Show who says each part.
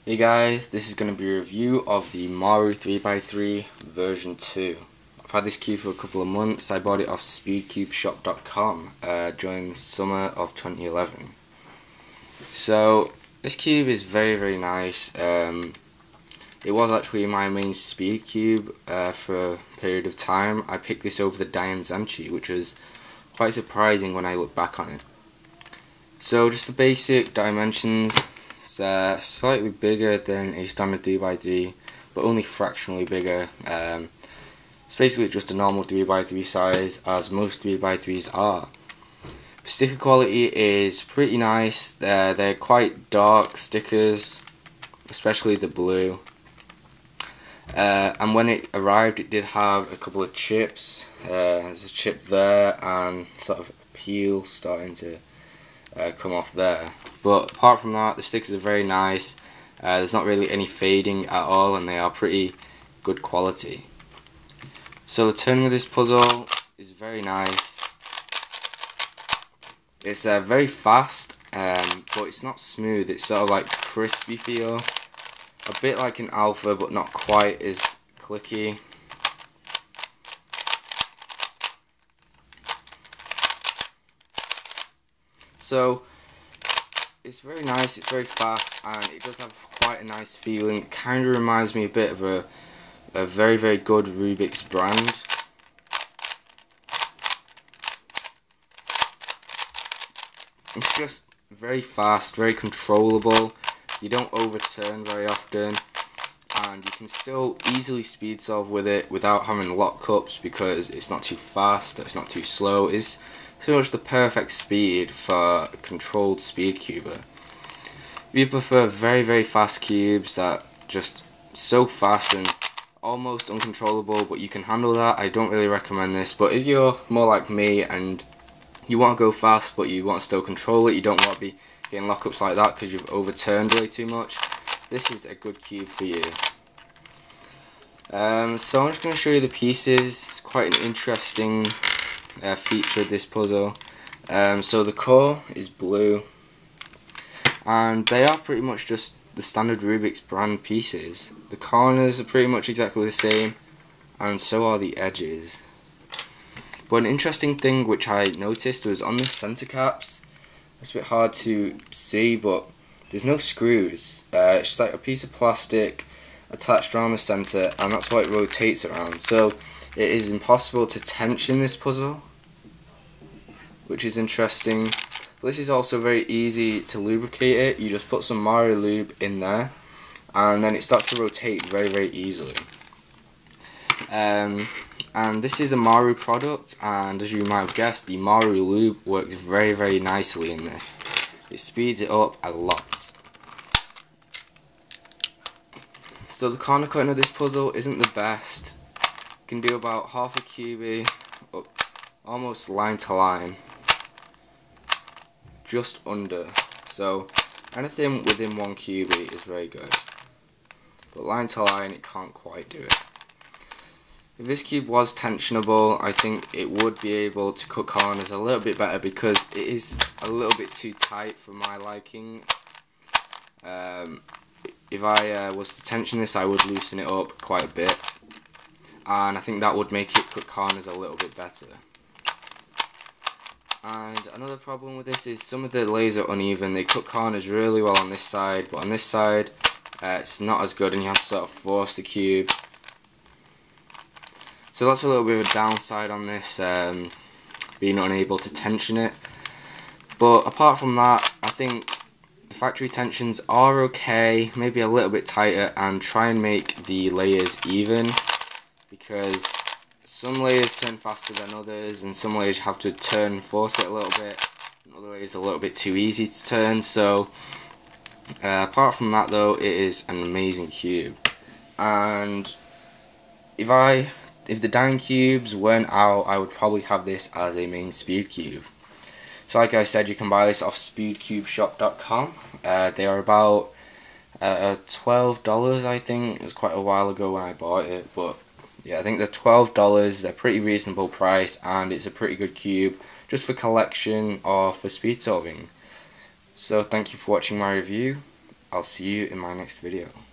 Speaker 1: Hey guys, this is going to be a review of the Maru 3x3 version 2. I've had this cube for a couple of months. I bought it off speedcubeshop.com during the summer of 2011. So this cube is very nice. It was actually my main speed cube for a period of time. I picked this over the Dian Zanchi, which was quite surprising when I look back on it. So just the basic dimensions. It's slightly bigger than a standard 3x3, but only fractionally bigger. It's basically just a normal 3x3 size, as most 3x3s are. The sticker quality is pretty nice. They're quite dark stickers, especially the blue. And when it arrived, it did have a couple of chips. There's a chip there and sort of a peel starting to come off there. But apart from that, the stickers are very nice. There's not really any fading at all, and they are pretty good quality. So the turning of this puzzle is very nice. It's very fast, but it's not smooth. It's sort of like crispy feel, a bit like an alpha, but not quite as clicky. So it's very nice, it's very fast, and it does have quite a nice feeling. It kind of reminds me a bit of a very good Rubik's brand. It's just very fast, very controllable. You don't overturn very often, and you can still easily speed solve with it without having lockups, because it's not too fast, it's not too slow. It's pretty much the perfect speed for a controlled speed cuber. If you prefer very fast cubes that just so fast and almost uncontrollable, but you can handle that, I don't really recommend this. But if you're more like me and you want to go fast but you want to still control it, you don't want to be getting lockups like that because you've overturned way too much, this is a good cube for you. So I'm just going to show you the pieces. It's quite an interesting feature of this puzzle. So the core is blue, and they are pretty much just the standard Rubik's brand pieces. The corners are pretty much exactly the same, and so are the edges. But an interesting thing which I noticed was on the center caps. It's a bit hard to see, but there's no screws. It's just like a piece of plastic attached around the center, and that's why it rotates around. So it is impossible to tension this puzzle, which is interesting. But this is also very easy to lubricate it. You just put some Maru lube in there, and then it starts to rotate very easily. And this is a Maru product, and as you might have guessed, the Maru lube works very nicely in this. It speeds it up a lot. So the corner cutting of this puzzle isn't the best. You can do about half a cubie up almost line to line, just under. So anything within 1 cubie is very good, but line to line it can't quite do it. If this cube was tensionable, I think it would be able to cut corners a little bit better, because it is a little bit too tight for my liking. If I was to tension this, I would loosen it up quite a bit, and I think that would make it cut corners a little bit better. And another problem with this is some of the layers are uneven. They cut corners really well on this side, but on this side it's not as good, and you have to sort of force the cube. So that's a little bit of a downside on this, being unable to tension it. But apart from that, I think the factory tensions are okay, maybe a little bit tighter, and try and make the layers even, because some layers turn faster than others, and some layers you have to turn and force it a little bit, and other layers are a little bit too easy to turn. So apart from that though, it is an amazing cube. And if the Dian cubes weren't out, I would probably have this as a main speed cube. So like I said, you can buy this off speedcubeshop.com. They are about $12, I think. It was quite a while ago when I bought it, but yeah, I think they're $12. They're pretty reasonable price, and it's a pretty good cube just for collection or for speed solving. So thank you for watching my review. I'll see you in my next video.